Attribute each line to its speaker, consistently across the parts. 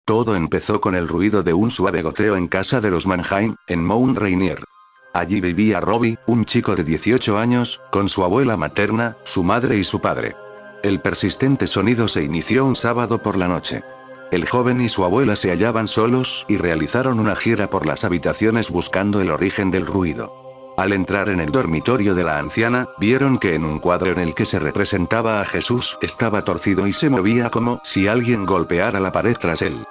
Speaker 1: Todo empezó con el ruido de un suave goteo en casa de los Mannheim, en Mount Rainier. Allí vivía Robbie, un chico de 18 años, con su abuela materna, su madre y su padre. El persistente sonido se inició un sábado por la noche. El joven y su abuela se hallaban solos y realizaron una gira por las habitaciones buscando el origen del ruido. Al entrar en el dormitorio de la anciana, vieron que en un cuadro en el que se representaba a Jesús estaba torcido y se movía como si alguien golpeara la pared tras él.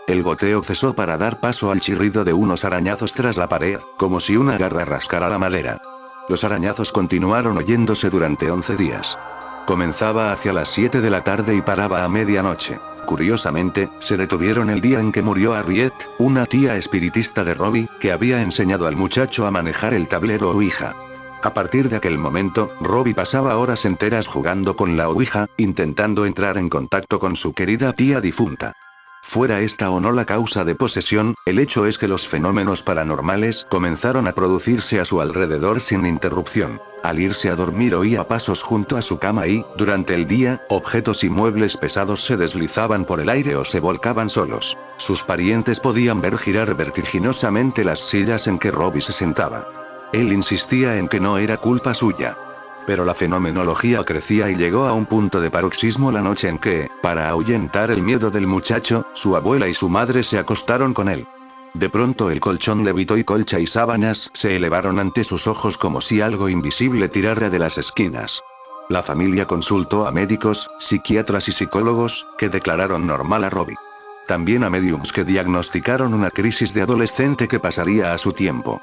Speaker 1: El goteo cesó para dar paso al chirrido de unos arañazos tras la pared, como si una garra rascara la madera. Los arañazos continuaron oyéndose durante 11 días. Comenzaba hacia las 7 de la tarde y paraba a medianoche. Curiosamente, se detuvieron el día en que murió Harriet, una tía espiritista de Robbie, que había enseñado al muchacho a manejar el tablero Ouija. A partir de aquel momento, Robbie pasaba horas enteras jugando con la Ouija, intentando entrar en contacto con su querida tía difunta. Fuera esta o no la causa de posesión, el hecho es que los fenómenos paranormales comenzaron a producirse a su alrededor sin interrupción. Al irse a dormir oía pasos junto a su cama y, durante el día, objetos y muebles pesados se deslizaban por el aire o se volcaban solos. Sus parientes podían ver girar vertiginosamente las sillas en que Robbie se sentaba. Él insistía en que no era culpa suya. Pero la fenomenología crecía y llegó a un punto de paroxismo la noche en que, para ahuyentar el miedo del muchacho, su abuela y su madre se acostaron con él. De pronto el colchón levitó y colcha y sábanas se elevaron ante sus ojos como si algo invisible tirara de las esquinas. La familia consultó a médicos, psiquiatras y psicólogos, que declararon normal a Robbie. También a mediums que diagnosticaron una crisis de adolescente que pasaría a su tiempo.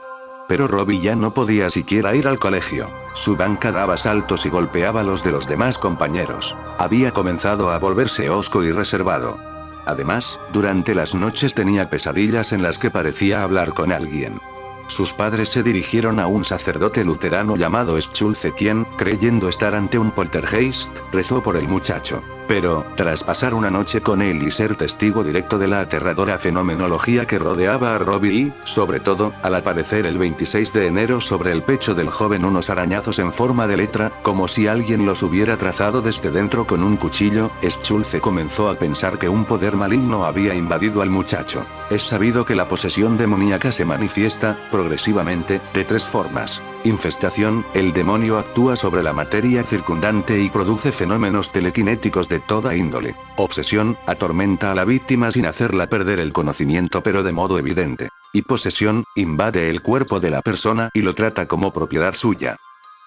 Speaker 1: Pero Robbie ya no podía siquiera ir al colegio. Su banca daba saltos y golpeaba los de los demás compañeros. Había comenzado a volverse hosco y reservado. Además, durante las noches tenía pesadillas en las que parecía hablar con alguien. Sus padres se dirigieron a un sacerdote luterano llamado Schulze quien, creyendo estar ante un poltergeist, rezó por el muchacho. Pero, tras pasar una noche con él y ser testigo directo de la aterradora fenomenología que rodeaba a Robbie y, sobre todo, al aparecer el 26 de enero sobre el pecho del joven unos arañazos en forma de letra, como si alguien los hubiera trazado desde dentro con un cuchillo, Schulze comenzó a pensar que un poder maligno había invadido al muchacho. Es sabido que la posesión demoníaca se manifiesta, progresivamente, de 3 formas. Infestación, el demonio actúa sobre la materia circundante y produce fenómenos telequinéticos de toda índole. Obsesión, atormenta a la víctima sin hacerla perder el conocimiento pero de modo evidente. Y posesión, invade el cuerpo de la persona y lo trata como propiedad suya.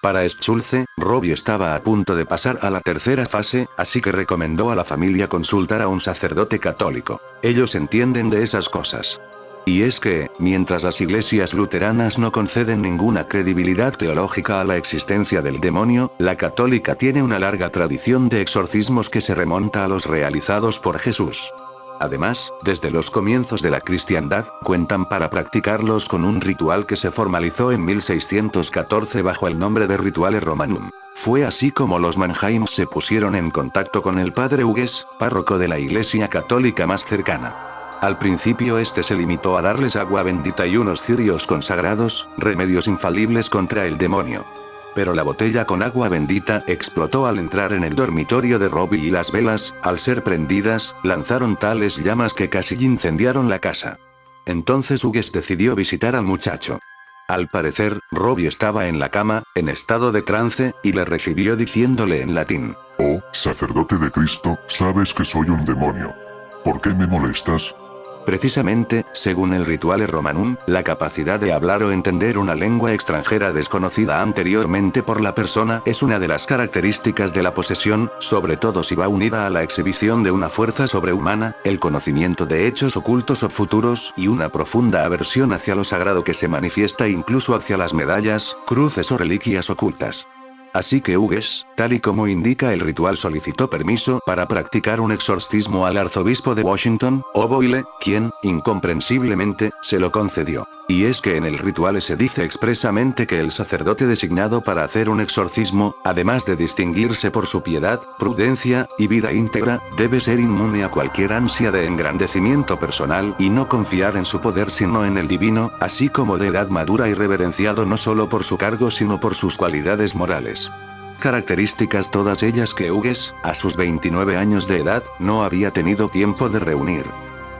Speaker 1: Para Schulze, Robbie estaba a punto de pasar a la tercera fase, así que recomendó a la familia consultar a un sacerdote católico. Ellos entienden de esas cosas. Y es que, mientras las iglesias luteranas no conceden ninguna credibilidad teológica a la existencia del demonio, la católica tiene una larga tradición de exorcismos que se remonta a los realizados por Jesús. Además, desde los comienzos de la cristiandad, cuentan para practicarlos con un ritual que se formalizó en 1614 bajo el nombre de Rituale Romanum. Fue así como los Mannheim se pusieron en contacto con el padre Hugues, párroco de la iglesia católica más cercana. Al principio este se limitó a darles agua bendita y unos cirios consagrados, remedios infalibles contra el demonio. Pero la botella con agua bendita explotó al entrar en el dormitorio de Robbie y las velas, al ser prendidas, lanzaron tales llamas que casi incendiaron la casa. Entonces Hugues decidió visitar al muchacho. Al parecer, Robbie estaba en la cama, en estado de trance, y le recibió diciéndole en latín:
Speaker 2: «Oh, sacerdote de Cristo, sabes que soy un demonio. ¿Por qué me molestas?»
Speaker 1: Precisamente, según el Rituale Romanum, la capacidad de hablar o entender una lengua extranjera desconocida anteriormente por la persona es una de las características de la posesión, sobre todo si va unida a la exhibición de una fuerza sobrehumana, el conocimiento de hechos ocultos o futuros y una profunda aversión hacia lo sagrado que se manifiesta incluso hacia las medallas, cruces o reliquias ocultas. Así que Hugues, tal y como indica el ritual, solicitó permiso para practicar un exorcismo al arzobispo de Washington, O'Boyle, quien, incomprensiblemente, se lo concedió. Y es que en el ritual se dice expresamente que el sacerdote designado para hacer un exorcismo, además de distinguirse por su piedad, prudencia y vida íntegra, debe ser inmune a cualquier ansia de engrandecimiento personal y no confiar en su poder sino en el divino, así como de edad madura y reverenciado no solo por su cargo sino por sus cualidades morales. Características todas ellas que Hugues, a sus 29 años de edad, no había tenido tiempo de reunir.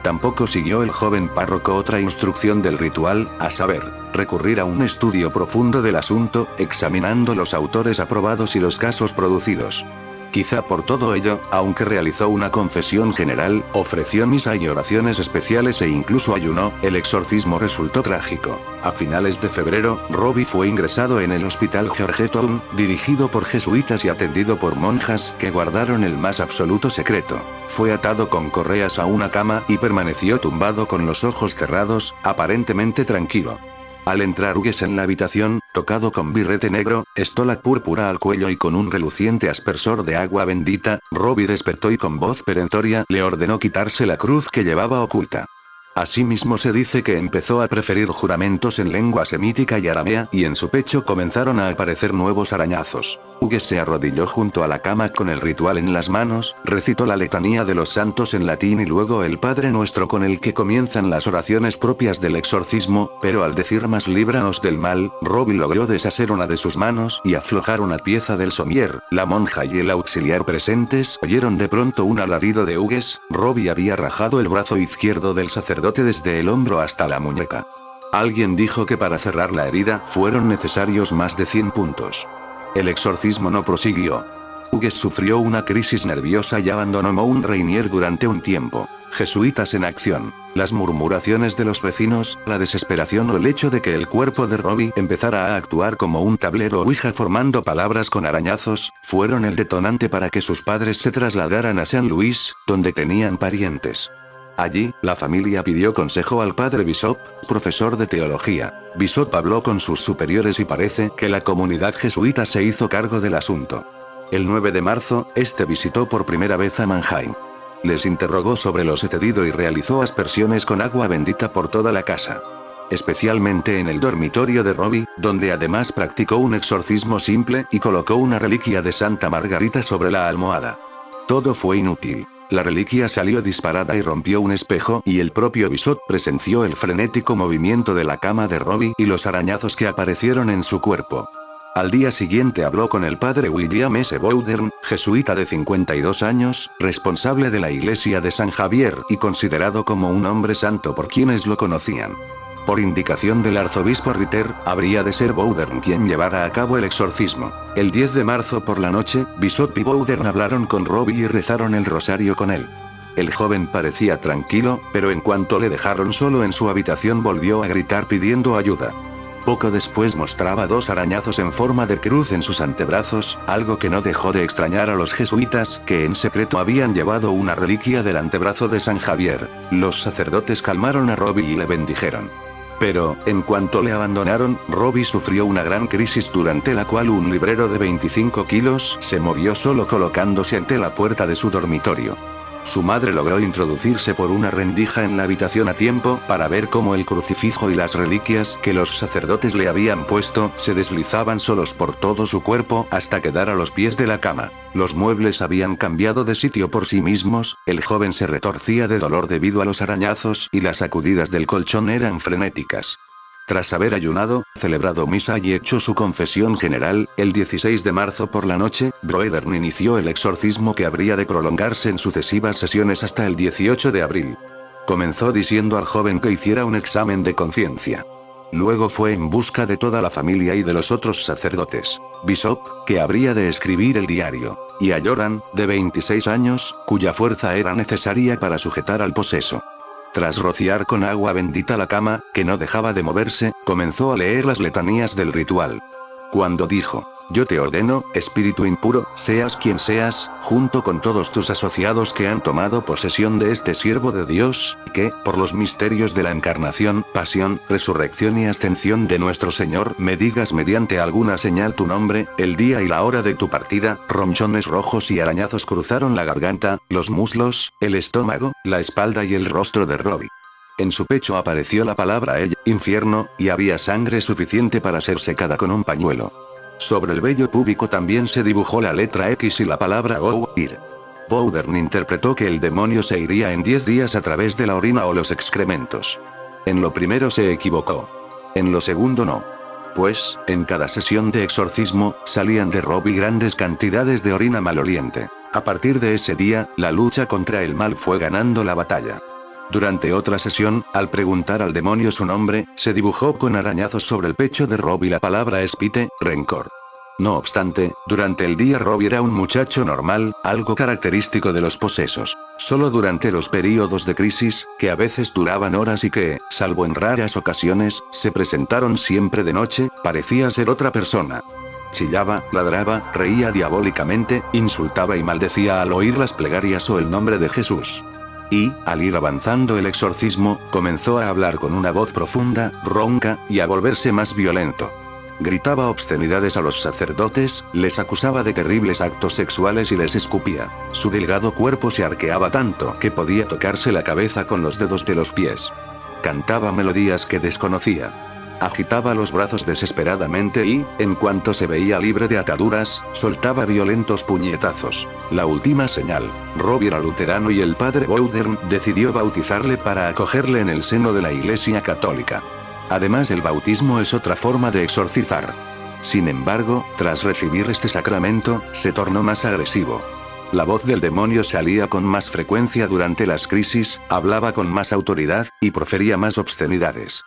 Speaker 1: Tampoco siguió el joven párroco otra instrucción del ritual, a saber, recurrir a un estudio profundo del asunto, examinando los autores aprobados y los casos producidos. Quizá por todo ello, aunque realizó una confesión general, ofreció misa y oraciones especiales e incluso ayunó, el exorcismo resultó trágico. A finales de febrero, Robbie fue ingresado en el Hospital Georgetown, dirigido por jesuitas y atendido por monjas que guardaron el más absoluto secreto. Fue atado con correas a una cama y permaneció tumbado con los ojos cerrados, aparentemente tranquilo. Al entrar Hughes en la habitación, tocado con birrete negro, estola púrpura al cuello y con un reluciente aspersor de agua bendita, Robbie despertó y con voz perentoria le ordenó quitarse la cruz que llevaba oculta. Asimismo se dice que empezó a preferir juramentos en lengua semítica y aramea y en su pecho comenzaron a aparecer nuevos arañazos. Hughes se arrodilló junto a la cama con el ritual en las manos, recitó la letanía de los santos en latín y luego el Padre Nuestro con el que comienzan las oraciones propias del exorcismo, pero al decir más líbranos del mal, Robbie logró deshacer una de sus manos y aflojar una pieza del somier. La monja y el auxiliar presentes oyeron de pronto un alarido de Hughes. Robbie había rajado el brazo izquierdo del sacerdote desde el hombro hasta la muñeca. Alguien dijo que para cerrar la herida fueron necesarios más de 100 puntos. El exorcismo no prosiguió. Hughes sufrió una crisis nerviosa y abandonó Mount Rainier durante un tiempo. Jesuitas en acción. Las murmuraciones de los vecinos, la desesperación o el hecho de que el cuerpo de Robbie empezara a actuar como un tablero Ouija formando palabras con arañazos, fueron el detonante para que sus padres se trasladaran a San Luis, donde tenían parientes. Allí, la familia pidió consejo al padre Bishop, profesor de teología. Bishop habló con sus superiores y parece que la comunidad jesuita se hizo cargo del asunto. El 9 de marzo, este visitó por primera vez a Mannheim. Les interrogó sobre lo sucedido y realizó aspersiones con agua bendita por toda la casa. Especialmente en el dormitorio de Robbie, donde además practicó un exorcismo simple y colocó una reliquia de Santa Margarita sobre la almohada. Todo fue inútil. La reliquia salió disparada y rompió un espejo y el propio Bishop presenció el frenético movimiento de la cama de Robbie y los arañazos que aparecieron en su cuerpo. Al día siguiente habló con el padre William S. Bowdern, jesuita de 52 años, responsable de la iglesia de San Javier y considerado como un hombre santo por quienes lo conocían. Por indicación del arzobispo Ritter, habría de ser Bowdern quien llevara a cabo el exorcismo. El 10 de marzo por la noche, Bishop y Bowdern hablaron con Robbie y rezaron el rosario con él. El joven parecía tranquilo, pero en cuanto le dejaron solo en su habitación volvió a gritar pidiendo ayuda. Poco después mostraba 2 arañazos en forma de cruz en sus antebrazos, algo que no dejó de extrañar a los jesuitas, que en secreto habían llevado una reliquia del antebrazo de San Javier. Los sacerdotes calmaron a Robbie y le bendijeron. Pero, en cuanto le abandonaron, Robbie sufrió una gran crisis durante la cual un librero de 25 kilos se movió solo colocándose ante la puerta de su dormitorio. Su madre logró introducirse por una rendija en la habitación a tiempo para ver cómo el crucifijo y las reliquias que los sacerdotes le habían puesto se deslizaban solos por todo su cuerpo hasta quedar a los pies de la cama. Los muebles habían cambiado de sitio por sí mismos, el joven se retorcía de dolor debido a los arañazos y las sacudidas del colchón eran frenéticas. Tras haber ayunado, celebrado misa y hecho su confesión general, el 16 de marzo por la noche, Bowdern inició el exorcismo que habría de prolongarse en sucesivas sesiones hasta el 18 de abril. Comenzó diciendo al joven que hiciera un examen de conciencia. Luego fue en busca de toda la familia y de los otros sacerdotes. Bishop, que habría de escribir el diario, y a Joran, de 26 años, cuya fuerza era necesaria para sujetar al poseso. Tras rociar con agua bendita la cama, que no dejaba de moverse, comenzó a leer las letanías del ritual. Cuando dijo, yo te ordeno, espíritu impuro, seas quien seas, junto con todos tus asociados que han tomado posesión de este siervo de Dios, que, por los misterios de la encarnación, pasión, resurrección y ascensión de nuestro Señor, me digas mediante alguna señal tu nombre, el día y la hora de tu partida. Ronchones rojos y arañazos cruzaron la garganta, los muslos, el estómago, la espalda y el rostro de Robbie. En su pecho apareció la palabra infierno, y había sangre suficiente para ser secada con un pañuelo. Sobre el vello púbico también se dibujó la letra X y la palabra ir. Bowdern interpretó que el demonio se iría en 10 días a través de la orina o los excrementos. En lo primero se equivocó. En lo segundo no. Pues, en cada sesión de exorcismo, salían de Robbie grandes cantidades de orina maloliente. A partir de ese día, la lucha contra el mal fue ganando la batalla. Durante otra sesión, al preguntar al demonio su nombre, se dibujó con arañazos sobre el pecho de Robbie la palabra espite, rencor. No obstante, durante el día Robbie era un muchacho normal, algo característico de los posesos. Solo durante los períodos de crisis, que a veces duraban horas y que, salvo en raras ocasiones, se presentaron siempre de noche, parecía ser otra persona. Chillaba, ladraba, reía diabólicamente, insultaba y maldecía al oír las plegarias o el nombre de Jesús. Y, al ir avanzando el exorcismo, comenzó a hablar con una voz profunda, ronca, y a volverse más violento. Gritaba obscenidades a los sacerdotes, les acusaba de terribles actos sexuales y les escupía. Su delgado cuerpo se arqueaba tanto que podía tocarse la cabeza con los dedos de los pies. Cantaba melodías que desconocía. Agitaba los brazos desesperadamente y, en cuanto se veía libre de ataduras, soltaba violentos puñetazos. La última señal. Robbie era luterano y el padre Bowdern decidió bautizarle para acogerle en el seno de la Iglesia Católica. Además, el bautismo es otra forma de exorcizar. Sin embargo, tras recibir este sacramento, se tornó más agresivo. La voz del demonio salía con más frecuencia durante las crisis, hablaba con más autoridad, y profería más obscenidades.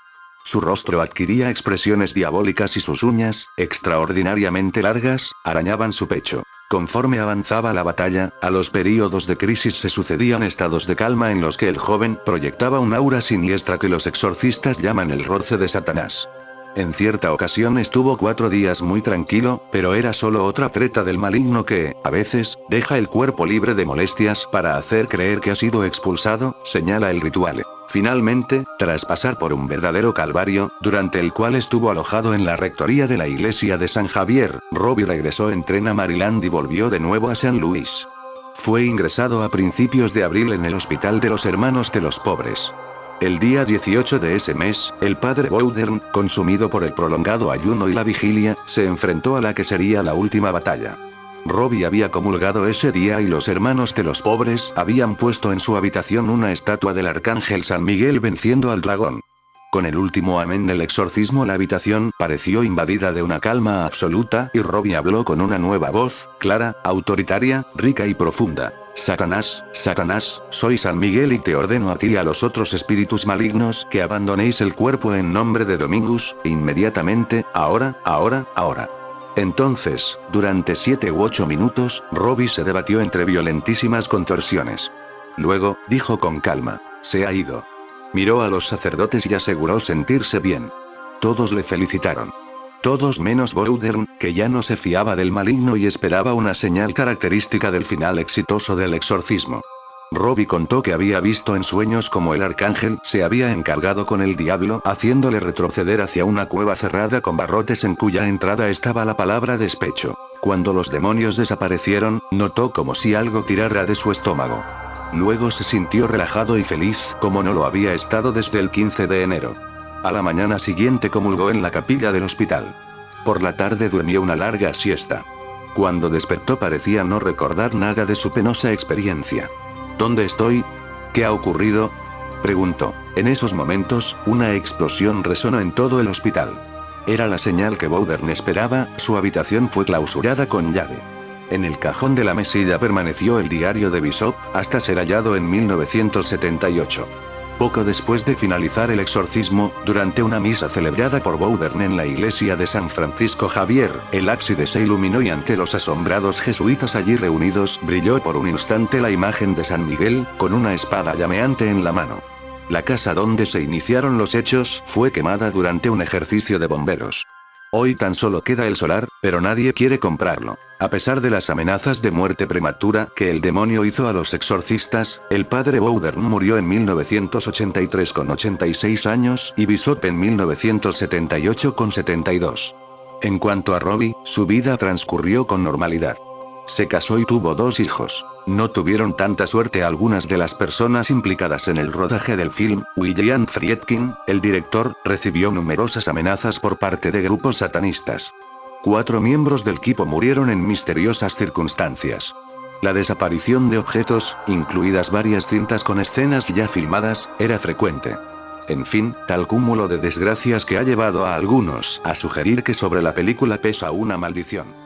Speaker 1: Su rostro adquiría expresiones diabólicas y sus uñas, extraordinariamente largas, arañaban su pecho. Conforme avanzaba la batalla, a los períodos de crisis se sucedían estados de calma en los que el joven proyectaba un aura siniestra que los exorcistas llaman el roce de Satanás. En cierta ocasión estuvo 4 días muy tranquilo, pero era solo otra treta del maligno que, a veces, deja el cuerpo libre de molestias para hacer creer que ha sido expulsado, señala el ritual. Finalmente, tras pasar por un verdadero calvario, durante el cual estuvo alojado en la rectoría de la iglesia de San Javier, Robbie regresó en tren a Maryland y volvió de nuevo a San Luis. Fue ingresado a principios de abril en el Hospital de los Hermanos de los Pobres. El día 18 de ese mes, el padre Bowdern, consumido por el prolongado ayuno y la vigilia, se enfrentó a la que sería la última batalla. Robbie había comulgado ese día y los Hermanos de los Pobres habían puesto en su habitación una estatua del arcángel San Miguel venciendo al dragón. Con el último amén del exorcismo la habitación pareció invadida de una calma absoluta y Robbie habló con una nueva voz, clara, autoritaria, rica y profunda. Satanás, Satanás, soy San Miguel y te ordeno a ti y a los otros espíritus malignos que abandonéis el cuerpo en nombre de Domingus, inmediatamente, ahora, ahora, ahora. Entonces, durante 7 u 8 minutos, Robbie se debatió entre violentísimas contorsiones. Luego, dijo con calma, se ha ido. Miró a los sacerdotes y aseguró sentirse bien. Todos le felicitaron. Todos menos Bowdern, que ya no se fiaba del maligno y esperaba una señal característica del final exitoso del exorcismo. Robbie contó que había visto en sueños como el arcángel se había encargado con el diablo haciéndole retroceder hacia una cueva cerrada con barrotes en cuya entrada estaba la palabra despecho. Cuando los demonios desaparecieron, notó como si algo tirara de su estómago. Luego se sintió relajado y feliz como no lo había estado desde el 15 de enero. A la mañana siguiente comulgó en la capilla del hospital. Por la tarde durmió una larga siesta. Cuando despertó parecía no recordar nada de su penosa experiencia. ¿Dónde estoy? ¿Qué ha ocurrido? Preguntó. En esos momentos, una explosión resonó en todo el hospital. Era la señal que Bowdern esperaba, su habitación fue clausurada con llave. En el cajón de la mesilla permaneció el diario de Bishop, hasta ser hallado en 1978. Poco después de finalizar el exorcismo, durante una misa celebrada por Bowdern en la iglesia de San Francisco Javier, el ábside se iluminó y ante los asombrados jesuitas allí reunidos brilló por un instante la imagen de San Miguel, con una espada llameante en la mano. La casa donde se iniciaron los hechos fue quemada durante un ejercicio de bomberos. Hoy tan solo queda el solar, pero nadie quiere comprarlo. A pesar de las amenazas de muerte prematura que el demonio hizo a los exorcistas, el padre Bowdern murió en 1983 con 86 años y Bishop en 1978 con 72. En cuanto a Robbie, su vida transcurrió con normalidad. Se casó y tuvo 2 hijos. No tuvieron tanta suerte algunas de las personas implicadas en el rodaje del film. William Friedkin, el director, recibió numerosas amenazas por parte de grupos satanistas. 4 miembros del equipo murieron en misteriosas circunstancias. La desaparición de objetos, incluidas varias cintas con escenas ya filmadas, era frecuente. En fin, tal cúmulo de desgracias que ha llevado a algunos a sugerir que sobre la película pesa una maldición.